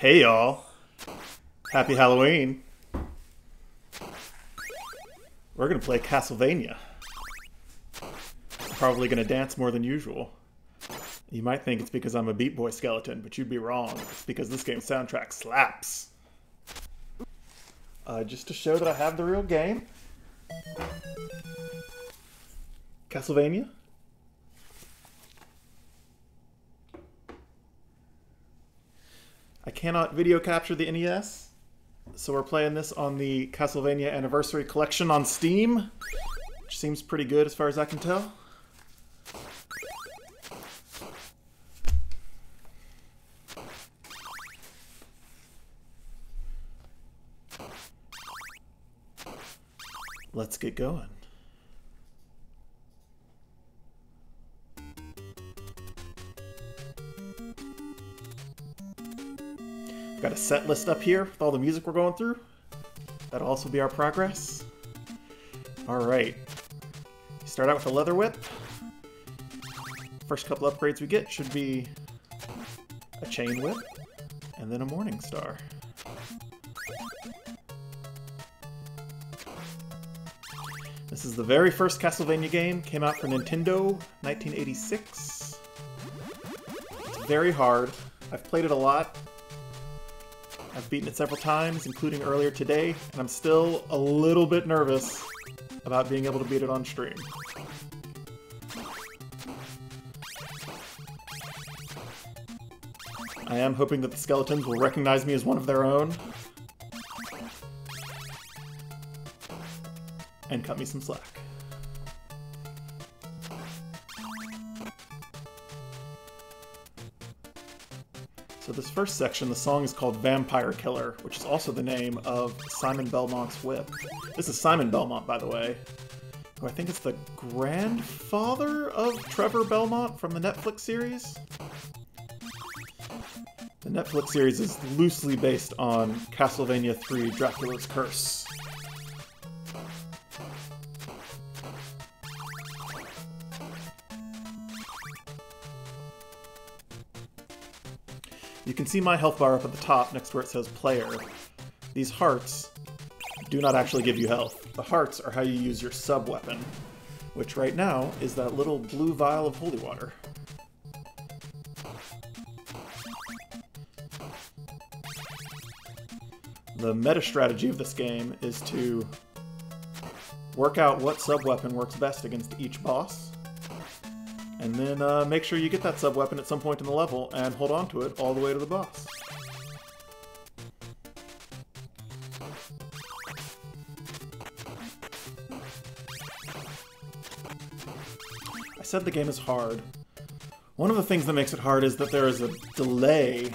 Hey y'all, happy Halloween. We're gonna play Castlevania. Probably gonna dance more than usual. You might think it's because I'm a Beat Boy skeleton, but you'd be wrong. It's because this game's soundtrack slaps. Just to show that I have the real game. Castlevania. I cannot video capture the NES, so we're playing this on the Castlevania Anniversary Collection on Steam, which seems pretty good as far as I can tell. Let's get going. Got a set list up here with all the music we're going through. That'll also be our progress. Alright. Start out with a leather whip. First couple upgrades we get should be a chain whip and then a morning star. This is the very first Castlevania game. Came out for Nintendo, 1986. It's very hard. I've played it a lot. I've beaten it several times, including earlier today, and I'm still a little bit nervous about being able to beat it on stream. I am hoping that the skeletons will recognize me as one of their own and cut me some slack. So this first section, the song is called Vampire Killer, which is also the name of Simon Belmont's whip. This is Simon Belmont, by the way, who I think is the grandfather of Trevor Belmont from the Netflix series. The Netflix series is loosely based on Castlevania 3 Dracula's Curse. You can see my health bar up at the top next to where it says player. These hearts do not actually give you health. The hearts are how you use your sub-weapon, which right now is that little blue vial of holy water. The meta strategy of this game is to work out what sub-weapon works best against each boss, and then make sure you get that sub-weapon at some point in the level and hold on to it all the way to the boss. I said the game is hard. One of the things that makes it hard is that there is a delay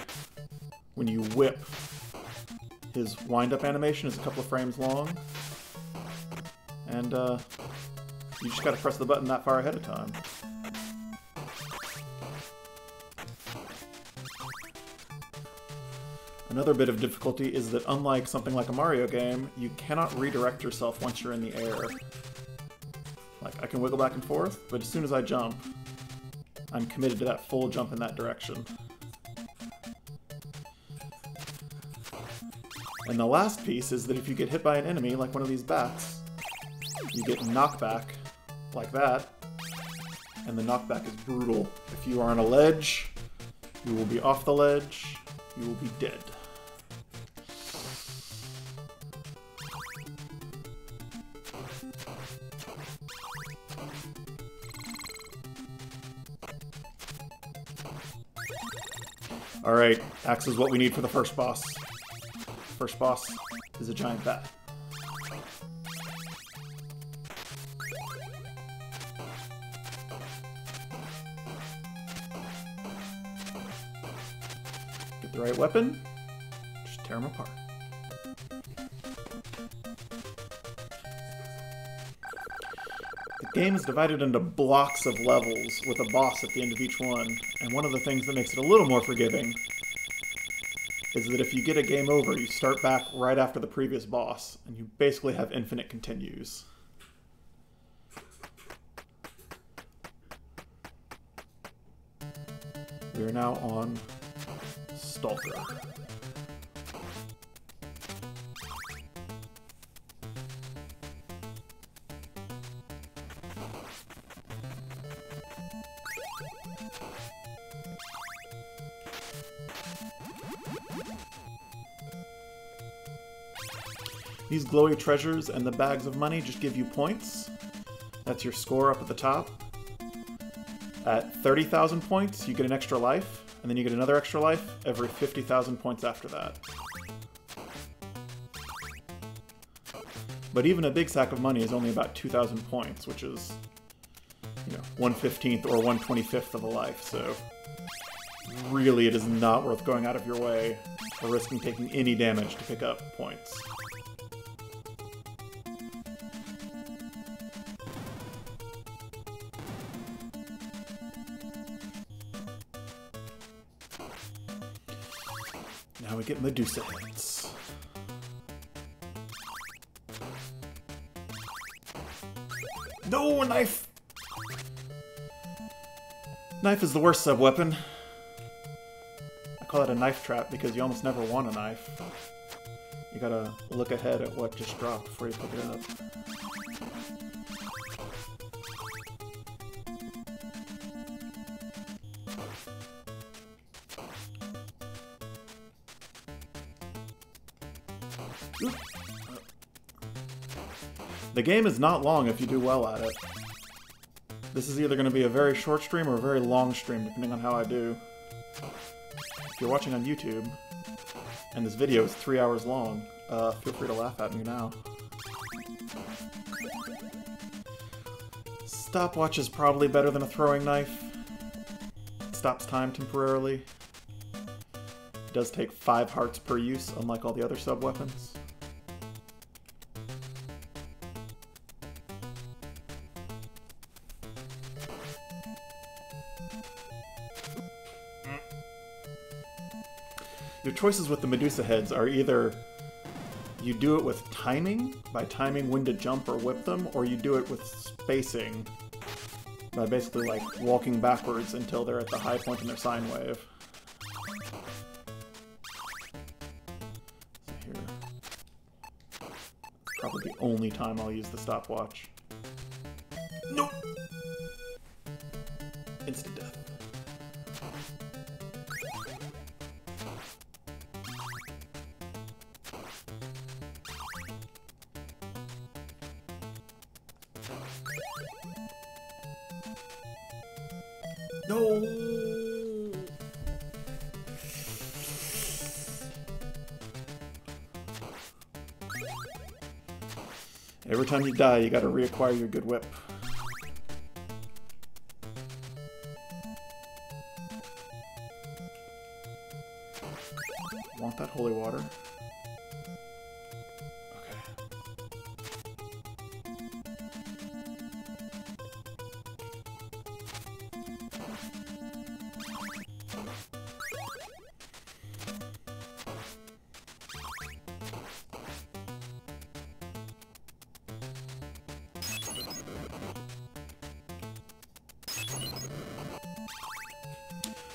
when you whip. His wind-up animation is a couple of frames long, and you just gotta press the button that far ahead of time. Another bit of difficulty is that unlike something like a Mario game, you cannot redirect yourself once you're in the air. Like, I can wiggle back and forth, but as soon as I jump, I'm committed to that full jump in that direction. And the last piece is that if you get hit by an enemy, like one of these bats, you get knockback, like that, and the knockback is brutal. If you are on a ledge, you will be off the ledge, you will be dead. Alright, axe is what we need for the first boss. First boss is a giant bat. Get the right weapon, just tear them apart. The game is divided into blocks of levels with a boss at the end of each one, and one of the things that makes it a little more forgiving is that if you get a game over, you start back right after the previous boss, and you basically have infinite continues. We are now on Stalker. These glowy treasures and the bags of money just give you points. That's your score up at the top. At 30,000 points, you get an extra life, and then you get another extra life every 50,000 points after that. But even a big sack of money is only about 2,000 points, which is, 1/15th or 1/25th of a life, so really it is not worth going out of your way or risking taking any damage to pick up points. Now we get Medusa heads. No, a knife! Knife is the worst sub-weapon. I call it a knife trap because you almost never want a knife. You gotta look ahead at what just dropped before you pick it up. The game is not long if you do well at it. This is either going to be a very short stream or a very long stream, depending on how I do. If you're watching on YouTube, and this video is 3 hours long, feel free to laugh at me now. Stopwatch is probably better than a throwing knife. It stops time temporarily. It does take 5 hearts per use, unlike all the other sub-weapons. Your choices with the Medusa heads are either you do it with timing, by timing when to jump or whip them, or you do it with spacing, by basically like walking backwards until they're at the high point in their sine wave. So here, probably the only time I'll use the stopwatch. Nope! Instant death. No! Every time you die, you gotta reacquire your good whip. Want that holy water?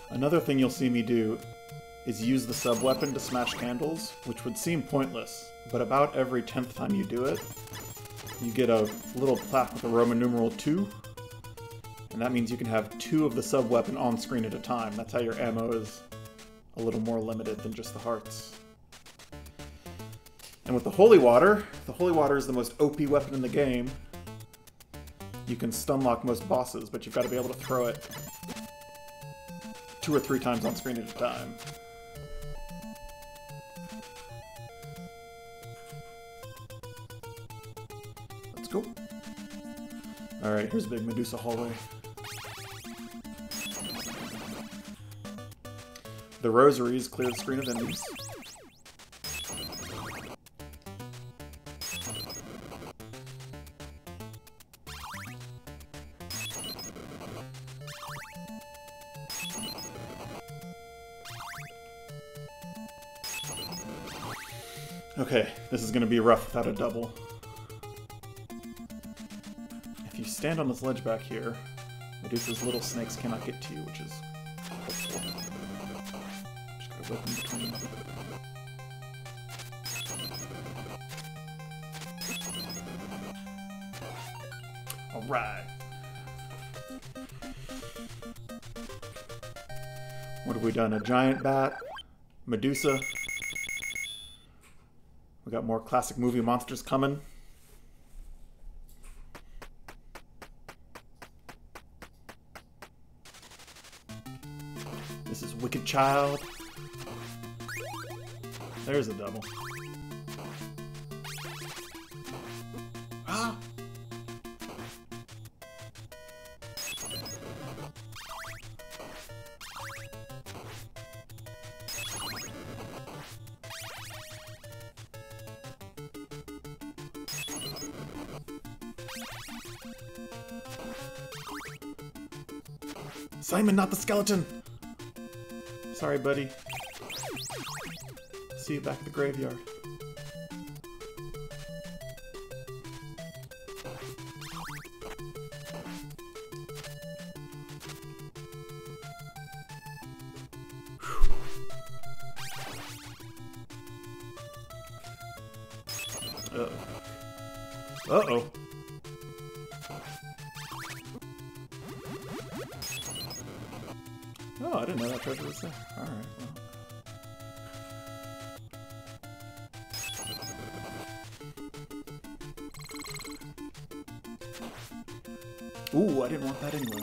Another thing you'll see me do is use the sub-weapon to smash candles, which would seem pointless, but about every 10th time you do it, you get a little plaque with a Roman numeral 2, and that means you can have 2 of the sub-weapon on screen at a time. That's how your ammo is a little more limited than just the hearts. And with the holy water is the most OP weapon in the game. You can stun-lock most bosses, but you've got to be able to throw it 2 or 3 times on screen at a time. Let's go. Alright, here's a big Medusa hallway. The rosaries clear the screen of enemies. Okay, this is going to be rough without a double. If you stand on this ledge back here, Medusa's little snakes cannot get to you, which is helpful. Just gotta whip in between. Alright. What have we done? A giant bat, Medusa. We got more classic movie monsters coming. This is Wicked Child. There's a double. Ah! Simon, not the skeleton! Sorry, buddy. See you back at the graveyard. Uh-oh. Uh-oh. Oh, I didn't know that treasure was there. Alright, well. Ooh, I didn't want that anyway.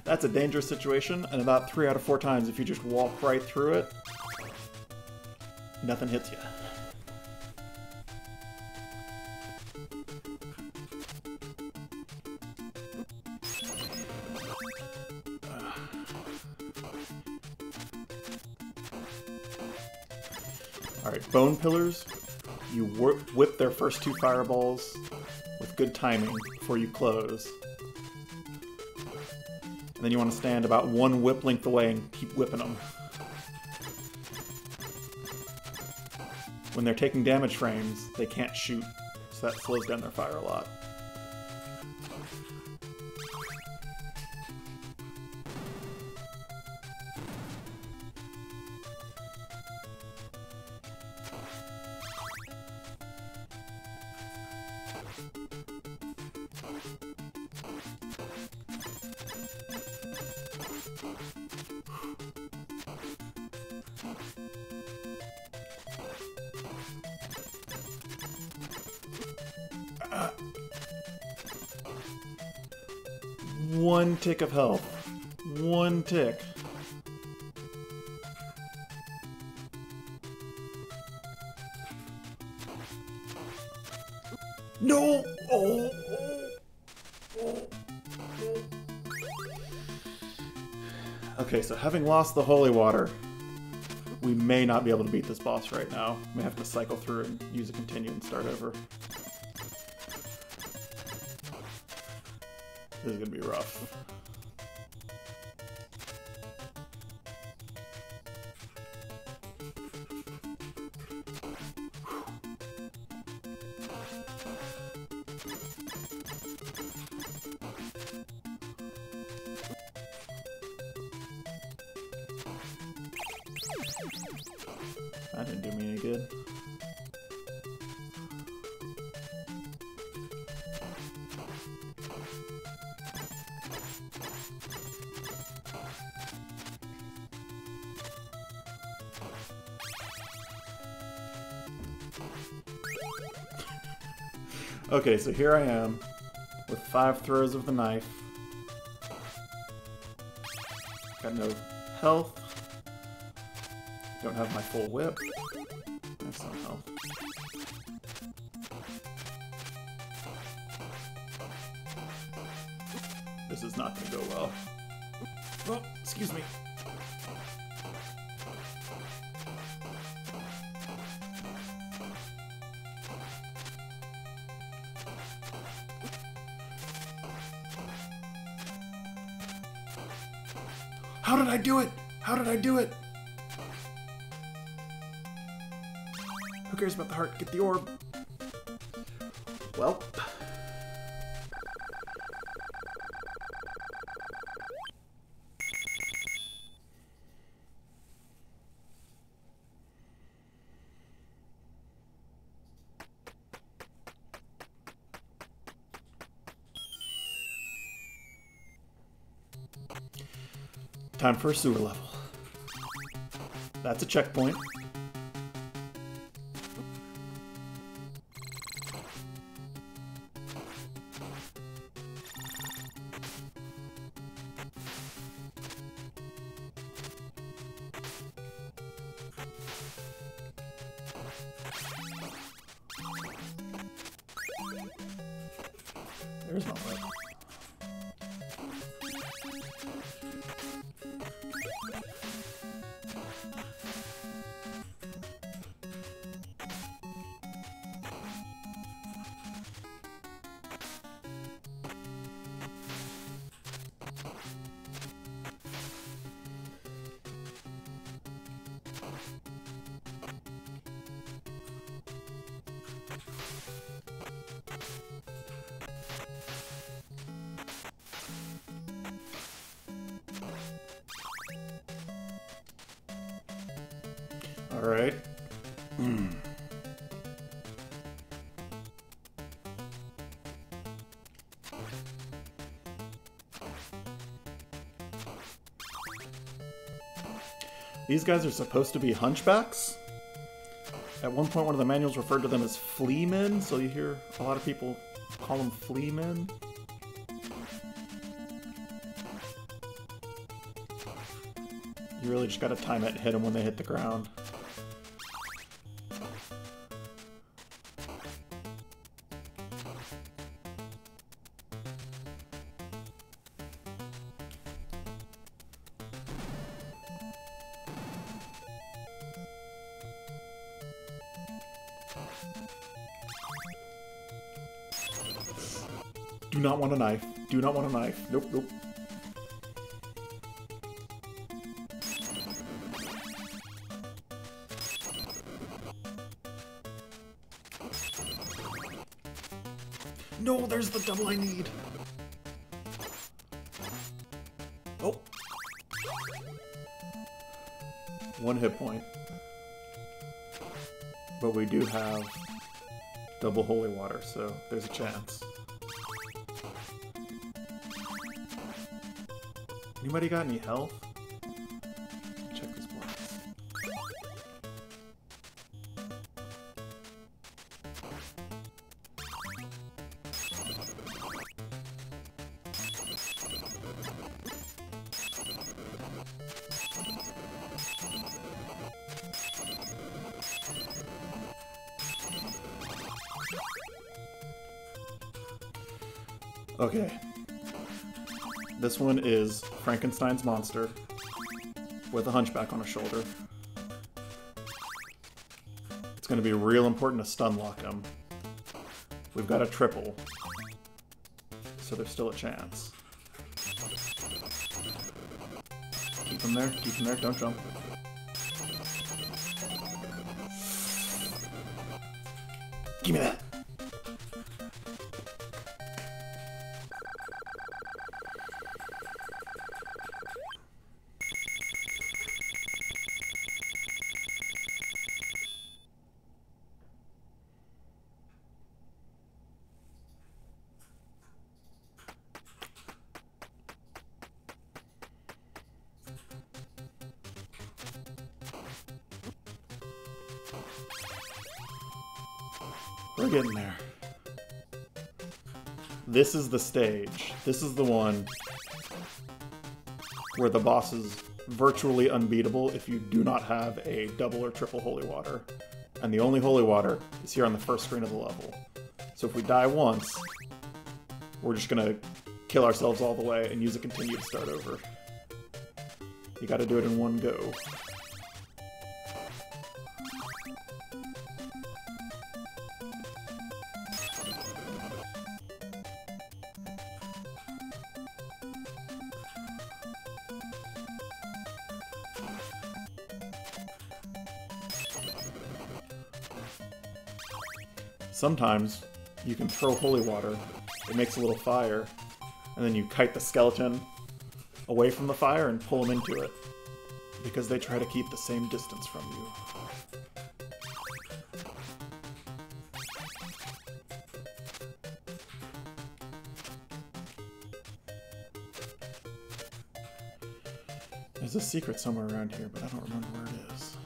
That's a dangerous situation, and about 3 out of 4 times, if you just walk right through it, nothing hits you. Alright, bone pillars. You whip their first 2 fireballs with good timing before you close. Then you want to stand about 1 whip length away and keep whipping them. When they're taking damage frames, they can't shoot, so that slows down their fire a lot. One tick of health. One tick. No! Oh! Okay, so having lost the holy water, we may not be able to beat this boss right now. We may have to cycle through and use a continue and start over. This is gonna be rough. That didn't do me any good. Okay, so here I am with 5 throws of the knife. Got no health. Don't have my full whip. There's some health. This is not going to go well. Oh, excuse me. How did I do it? How did I do it? Who cares about the heart? Get the orb. Welp. Time for a sewer level. That's a checkpoint. There's no way. All right. These guys are supposed to be hunchbacks. At one point, one of the manuals referred to them as flea men, so you hear a lot of people call them flea men. You really just gotta time it and hit them when they hit the ground. Do not want a knife. Do not want a knife. Nope, nope. No, there's the double I need. Oh. One hit point. But we do have double holy water, so there's a chance. Anybody got any health? Check this box. Okay. This one is Frankenstein's monster with a hunchback on his shoulder. It's going to be real important to stun lock him. We've got a triple, so there's still a chance. Keep him there, don't jump. Give me that! We're getting there. This is the stage. This is the one where the boss is virtually unbeatable if you do not have a double or triple holy water. And the only holy water is here on the first screen of the level. So if we die once, we're just gonna kill ourselves all the way and use a continue to start over. You gotta do it in one go. Sometimes you can throw holy water, it makes a little fire, and then you kite the skeleton away from the fire and pull them into it, because they try to keep the same distance from you. There's a secret somewhere around here, but I don't remember where it is.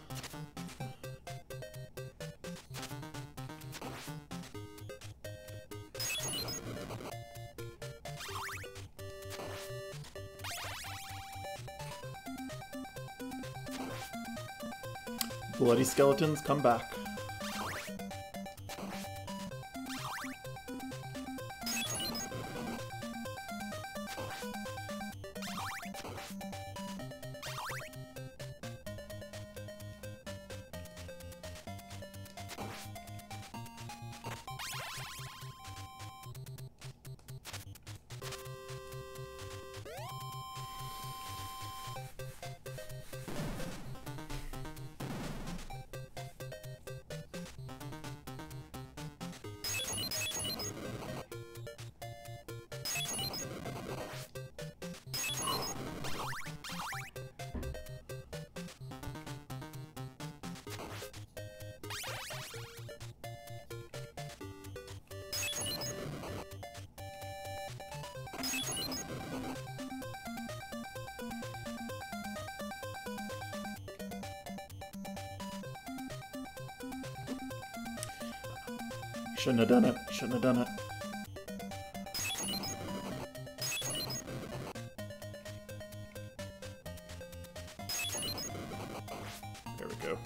Bloody skeletons, come back. Shouldn't have done it. Shouldn't have done it. There we go.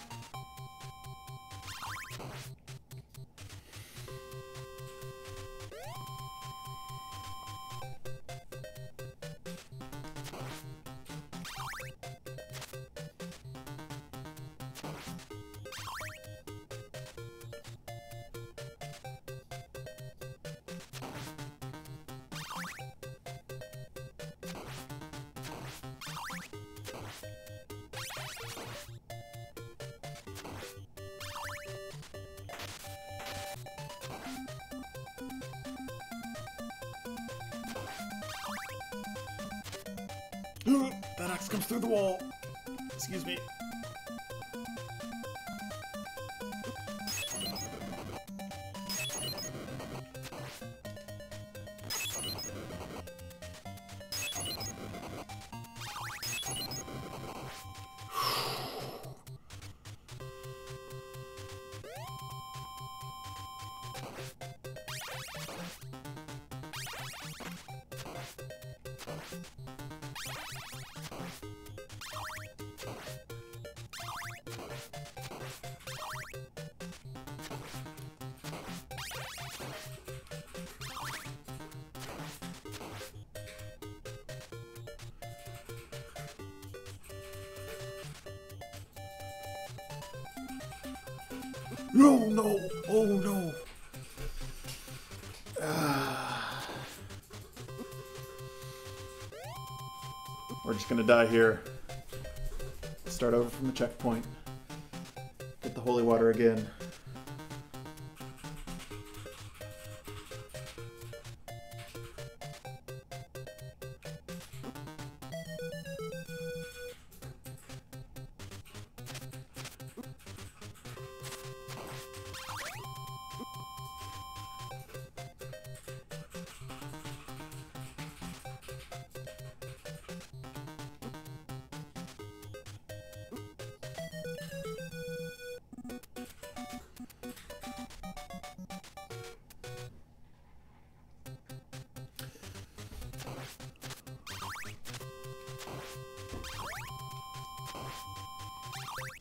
That axe comes through the wall. Excuse me. No, no, oh no. We're just gonna die here. Start over from the checkpoint. Get the holy water again.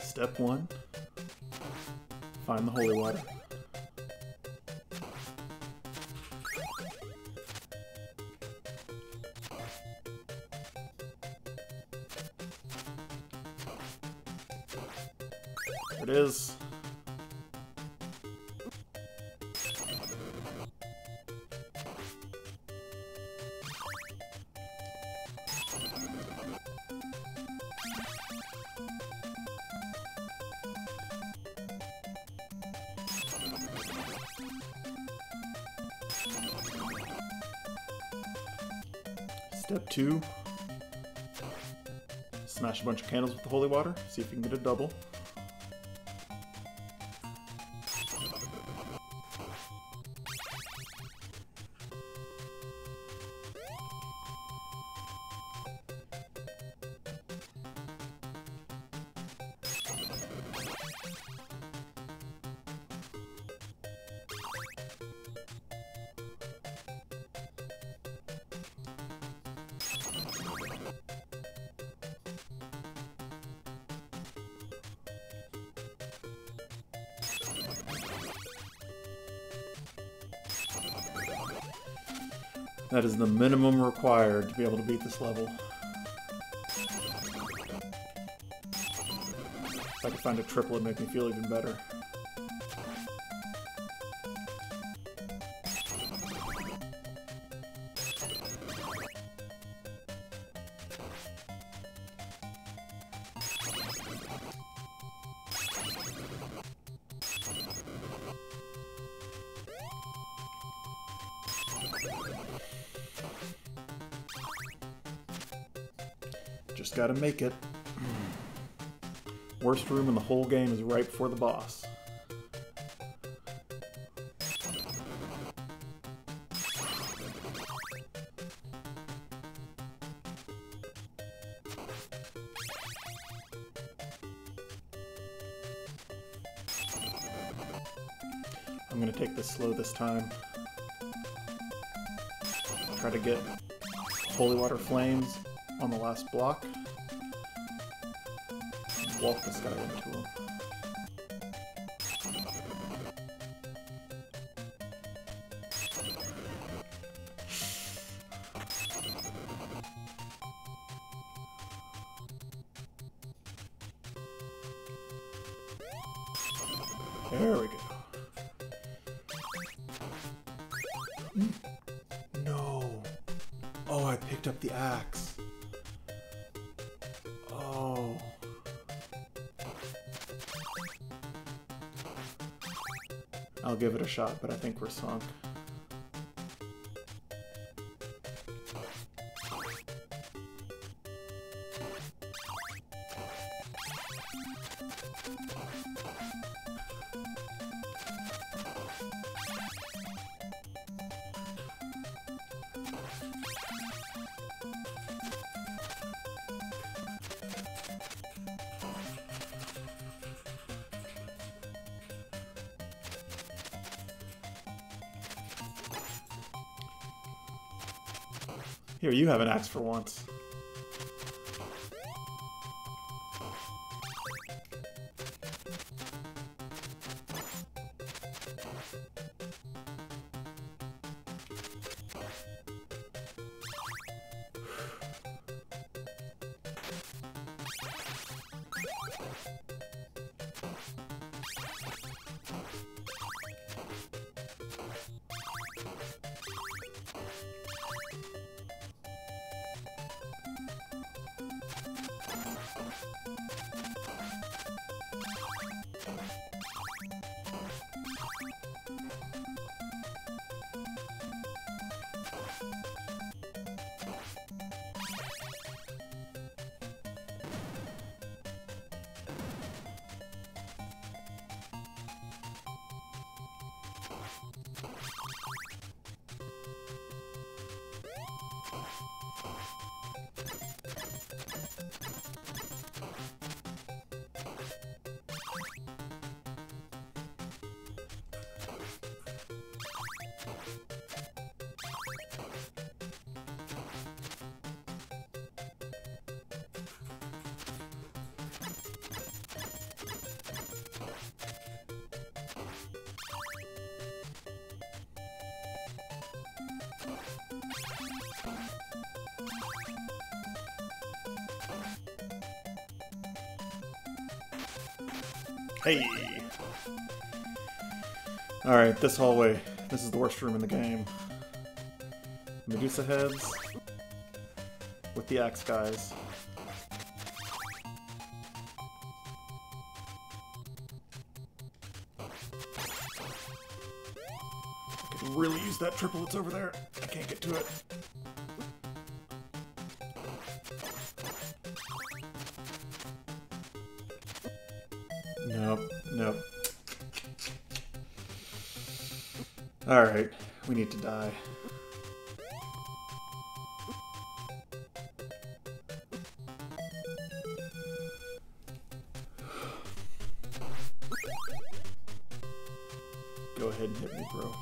Step 1. Find the holy water. There it is. Step 2. Smash a bunch of candles with the holy water. See if you can get a double. That is the minimum required to be able to beat this level. If I could find a triple, it'd make me feel even better. Just gotta make it. Worst room in the whole game is right before the boss. I'm gonna take this slow this time. Try to get holy water flames on the last block. Walk this guy into him. There we go. No. Oh, I picked up the axe. Oh. I'll give it a shot, but I think we're sunk. Here, you have an axe for once. Hey! Alright, this hallway. This is the worst room in the game. Medusa heads. With the axe guys. I could really use that triple that's over there. I can't get to it. Nope, nope. Alright, we need to die. Go ahead and hit me, bro.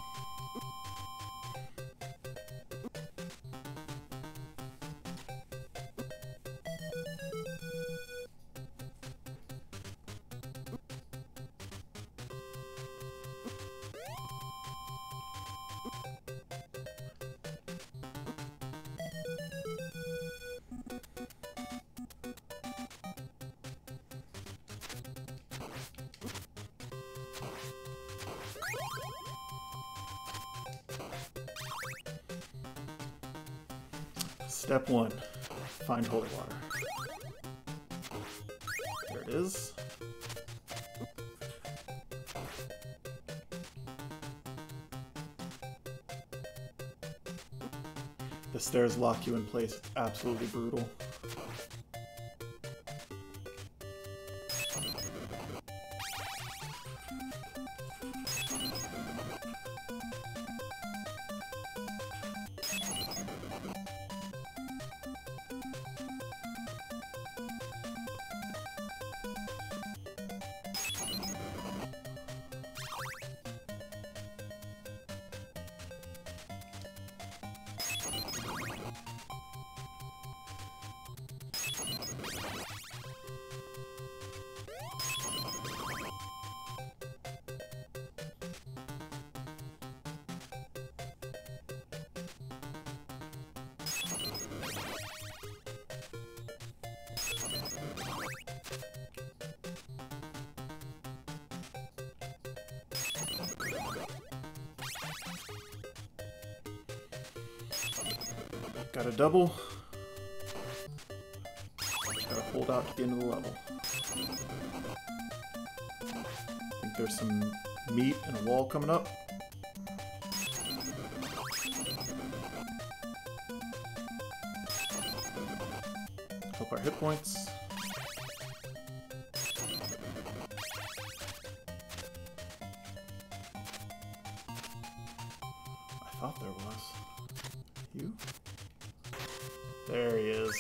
Step 1. Find holy water. There it is. The stairs lock you in place. It's absolutely brutal. Got a double. Just gotta hold out to the end of the level. I think there's some meat and a wall coming up. Help our hit points. I thought there was. You? There he is.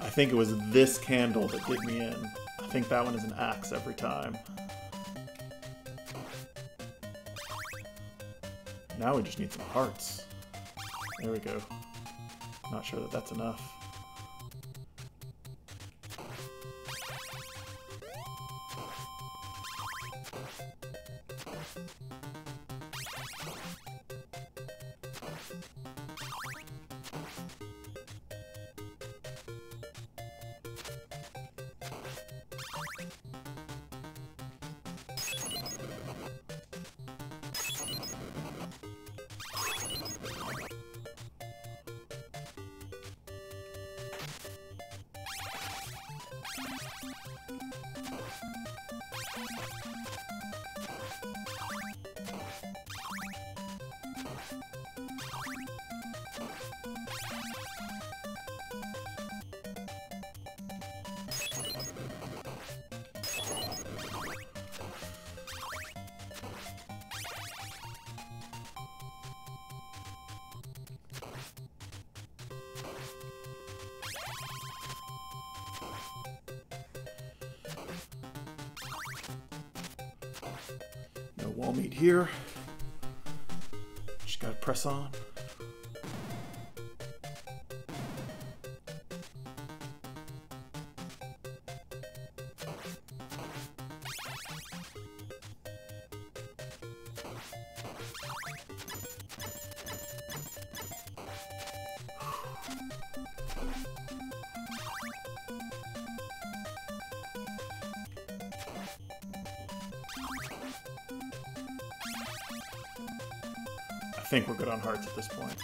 I think it was this candle that did me in. I think that one is an axe every time. Now we just need some hearts. There we go. Not sure that that's enough. wall meet here. Just gotta press on. I think we're good on hearts at this point.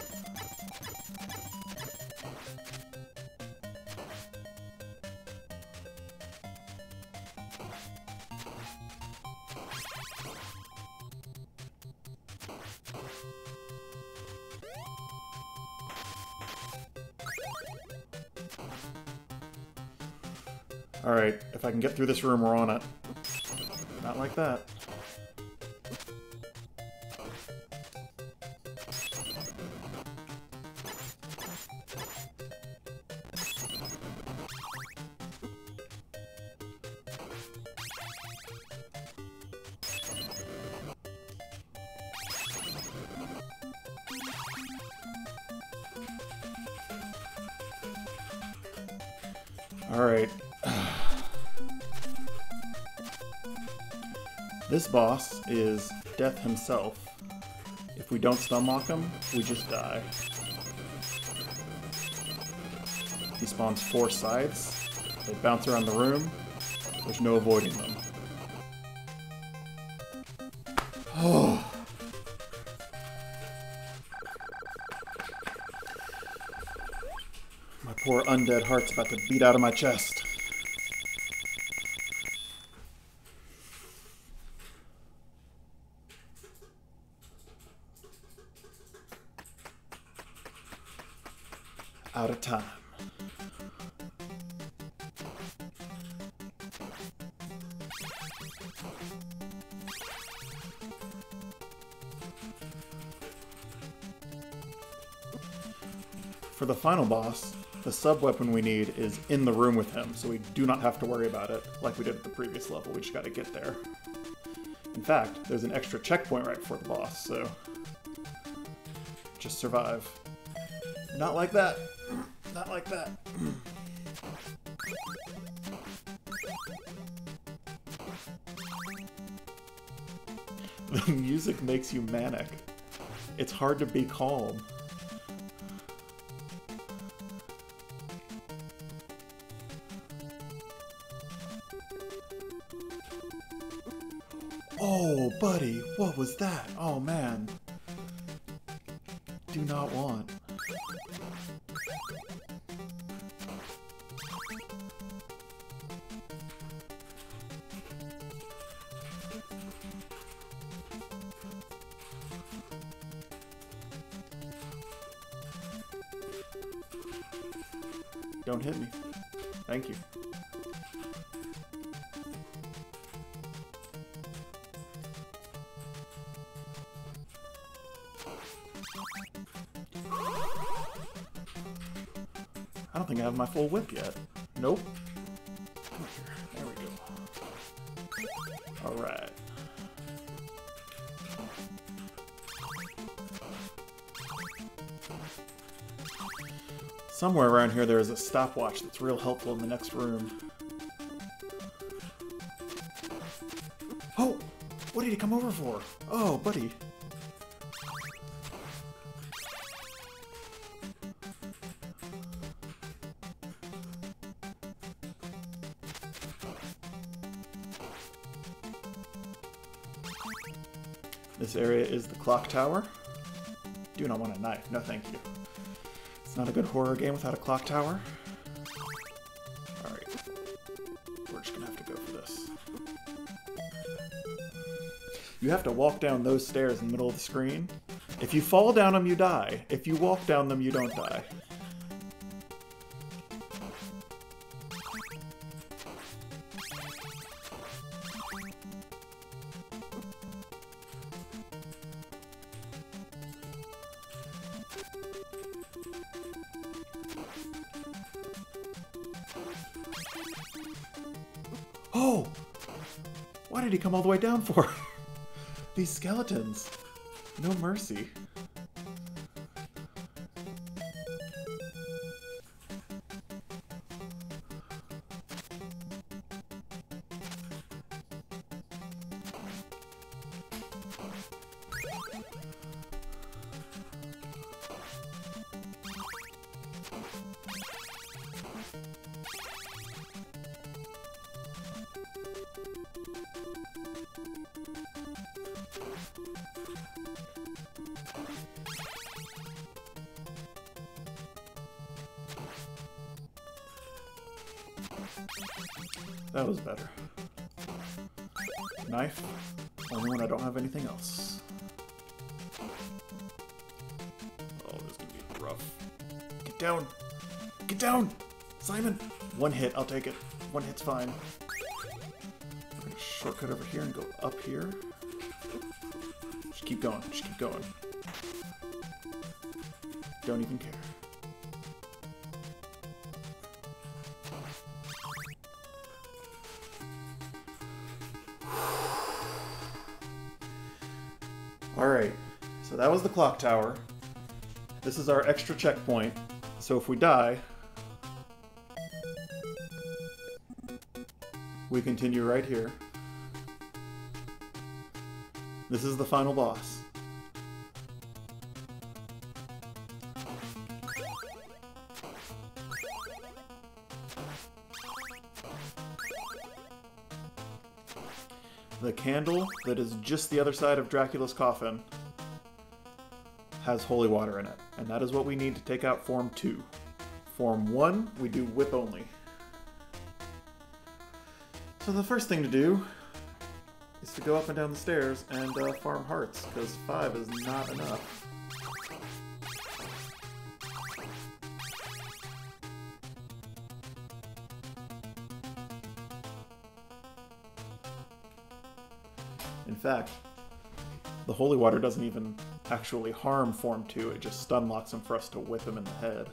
Alright, if I can get through this room, we're on it. Not like that. Alright. This boss is Death himself. If we don't stun lock him, we just die. He spawns 4 scythes. They bounce around the room. There's no avoiding them. Oh. My poor undead heart's about to beat out of my chest. Out of time. For the final boss, the sub-weapon we need is in the room with him, so we do not have to worry about it like we did at the previous level. We just gotta get there. In fact, there's an extra checkpoint right before the boss, so just survive. Not like that. Not like that. The music makes you manic. It's hard to be calm. Oh, buddy, what was that? Oh, man. Do not want. Don't hit me. Thank you. I don't think I have my full whip yet. Nope. Come here. There we go. Alright. Somewhere around here there is a stopwatch that's real helpful in the next room. Oh! What did he come over for? Oh, buddy. This area is the clock tower. Do not want a knife. No, thank you. It's not a good horror game without a clock tower. Alright. We're just gonna have to go for this. You have to walk down those stairs in the middle of the screen. If you fall down them, you die. If you walk down them, you don't die. Oh! Why did he come all the way down for? These skeletons. No mercy. That was better. Knife. Only when I don't have anything else. Oh, this is gonna be rough. Get down! Get down! Simon! One hit, I'll take it. One hit's fine. I'm gonna shortcut over here and go up here. Just keep going, just keep going. Don't even care. Alright, so that was the clock tower. This is our extra checkpoint. So if we die, we continue right here. This is the final boss. The candle that is just the other side of Dracula's coffin has holy water in it, and that is what we need to take out Form 2. Form 1, we do whip only. So the first thing to do is to go up and down the stairs and farm hearts, because 5 is not enough. In fact, the holy water doesn't even actually harm Form 2, it just stun locks him for us to whip him in the head.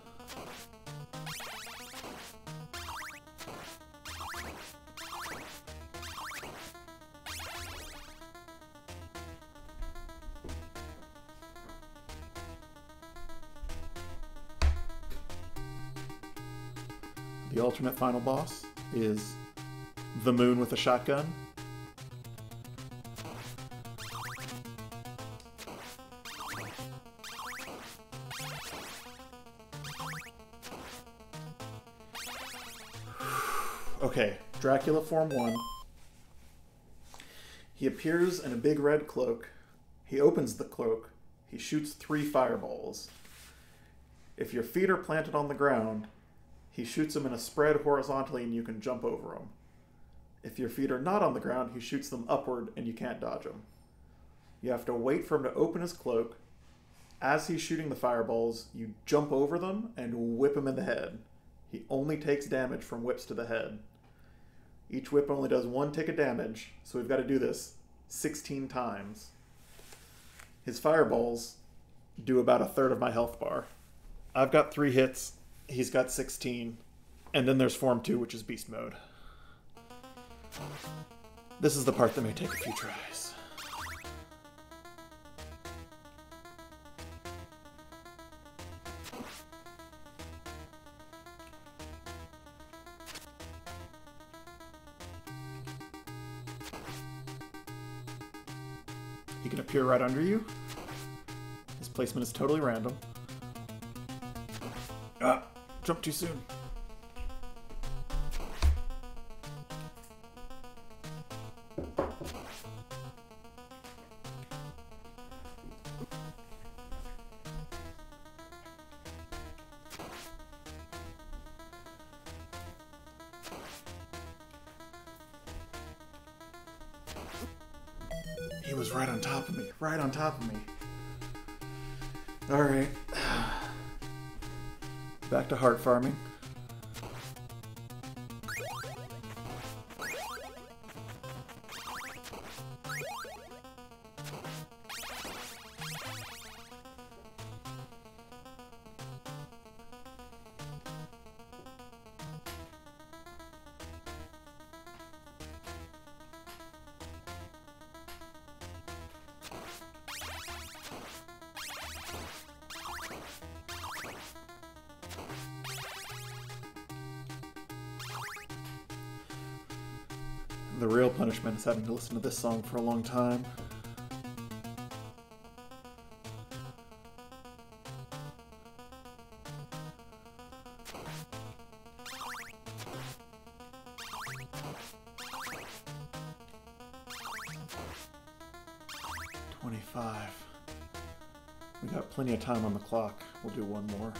The alternate final boss is the moon with a shotgun. Okay, Dracula Form 1. He appears in a big red cloak. He opens the cloak. He shoots 3 fireballs. If your feet are planted on the ground, he shoots them in a spread horizontally and you can jump over them. If your feet are not on the ground, he shoots them upward and you can't dodge them. You have to wait for him to open his cloak. As he's shooting the fireballs, you jump over them and whip him in the head. He only takes damage from whips to the head. Each whip only does 1 tick of damage, so we've got to do this 16 times. His fireballs do about 1/3 of my health bar. I've got 3 hits, he's got 16, and then there's Form 2, which is Beast Mode. This is the part that may take a few tries. He can appear right under you. His placement is totally random. Ah! Jump too soon. He was right on top of me. Right on top of me. Alright. Back to heart farming. The real punishment is having to listen to this song for a long time. We got plenty of time on the clock. We'll do one more.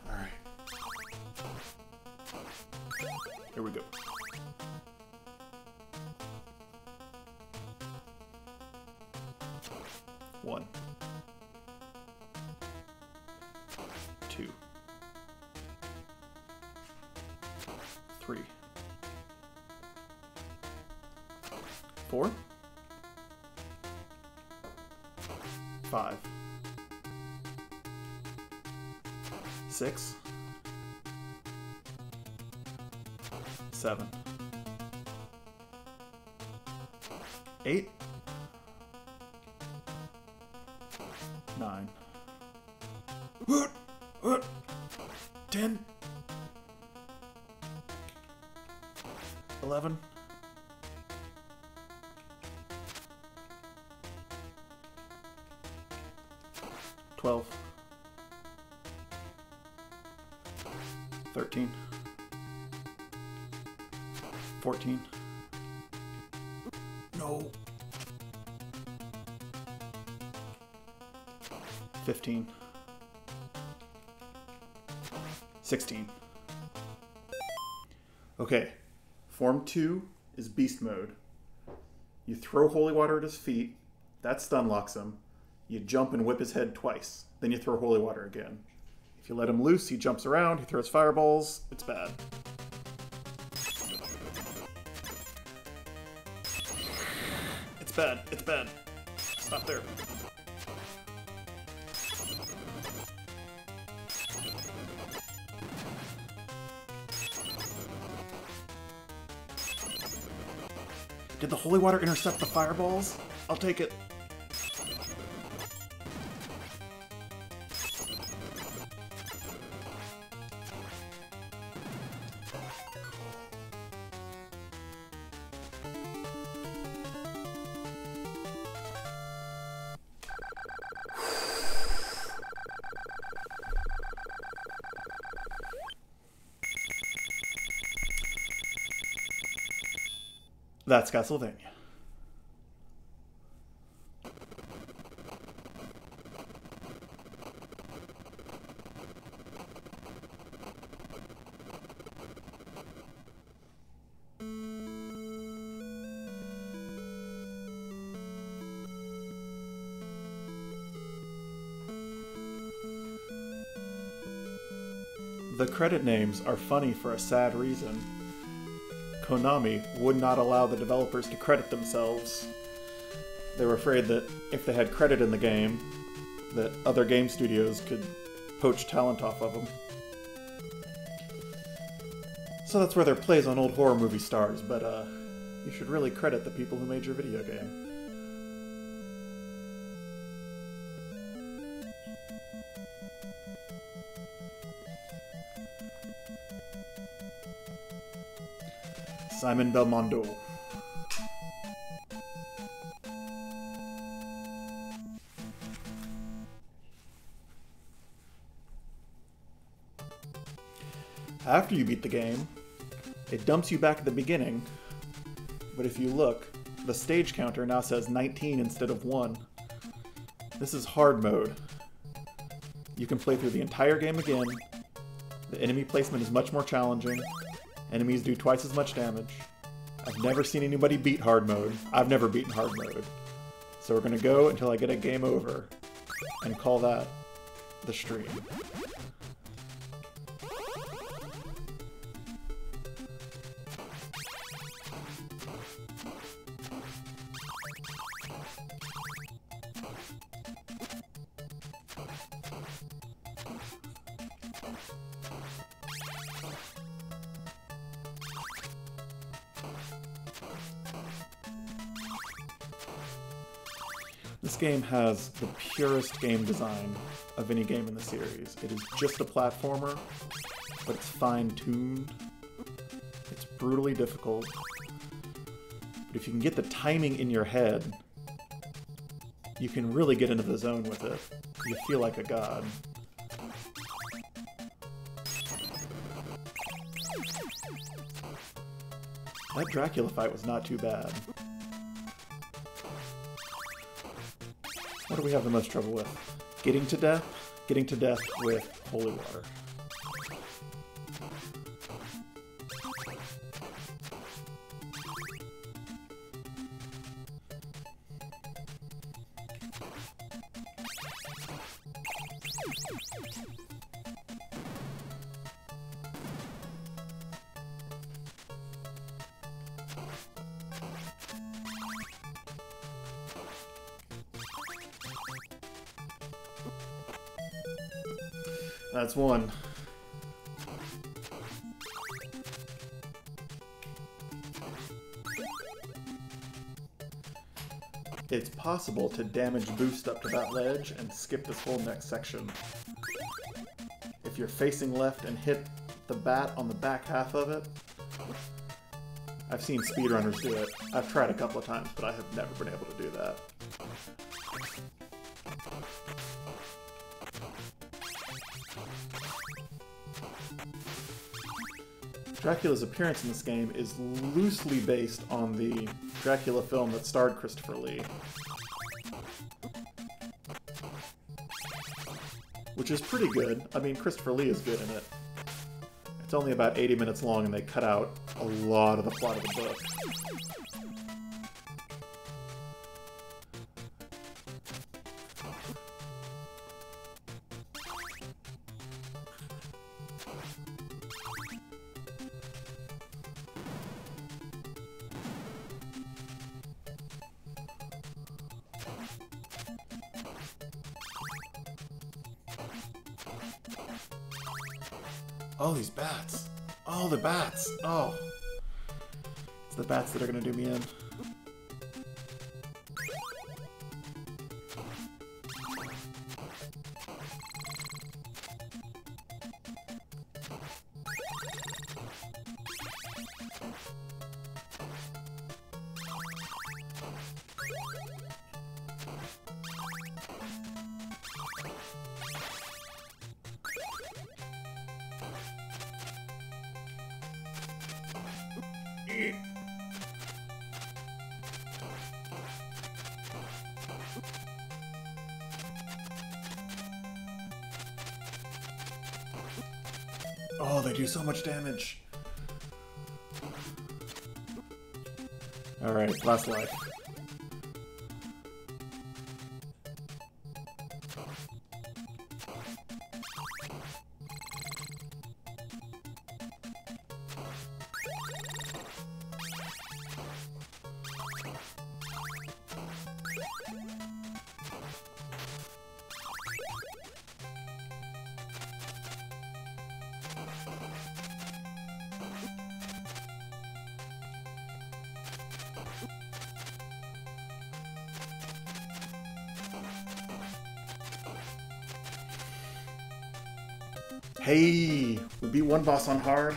All right. Here we go. One. 2, 3, 4, 5, 6, 7, 8, 9. 10, 11, 12, 13, 14, no, 15, 16. Okay, Form 2 is Beast Mode. You throw holy water at his feet, that stun locks him. You jump and whip his head twice, then you throw holy water again. If you let him loose, he jumps around, he throws fireballs, it's bad. It's bad, it's bad. Stop there. Did the holy water intercept the fireballs? I'll take it. That's Castlevania. The credit names are funny for a sad reason. Konami would not allow the developers to credit themselves. They were afraid that if they had credit in the game, that other game studios could poach talent off of them. So that's where their plays on old horror movie stars, but you should really credit the people who made your video game. Simon Belmondo. After you beat the game, it dumps you back at the beginning, but if you look, the stage counter now says 19 instead of 1. This is hard mode. You can play through the entire game again. The enemy placement is much more challenging. Enemies do twice as much damage. I've never seen anybody beat hard mode. I've never beaten hard mode. So we're gonna go until I get a game over and call that the stream. This game has the purest game design of any game in the series. It is just a platformer, but it's fine-tuned. It's brutally difficult. But if you can get the timing in your head, you can really get into the zone with it. You feel like a god. That Dracula fight was not too bad. What do we have the most trouble with? Getting to death? Getting to death with holy water. That's one. It's possible to damage boost up to that ledge and skip this whole next section. If you're facing left and hit the bat on the back half of it. I've seen speedrunners do it. I've tried a couple of times, but I have never been able to do that. Dracula's appearance in this game is loosely based on the Dracula film that starred Christopher Lee. Which is pretty good. I mean, Christopher Lee is good in it. It's only about 80 minutes long and they cut out a lot of the plot of the book. Oh, these bats. Oh, the bats. Oh. It's the bats that are going to do me in. Oh, they do so much damage. Alright, last life. Hey, we beat one boss on hard.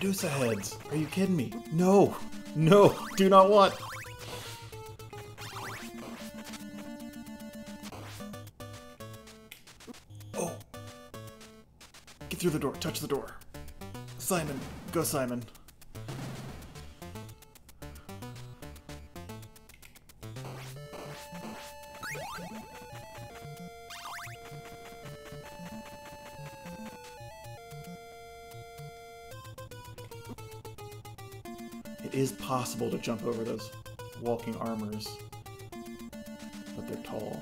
Medusa heads. Are you kidding me? No. No. Do not want. Oh. Get through the door. Touch the door. Simon. Go, Simon. It is possible to jump over those walking armors, but they're tall.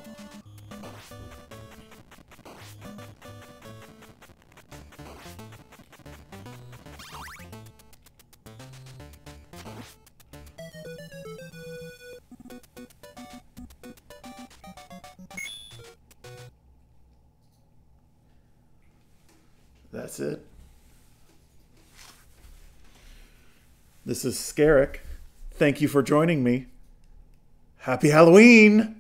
That's it. This is Skaryk. Thank you for joining me. Happy Halloween!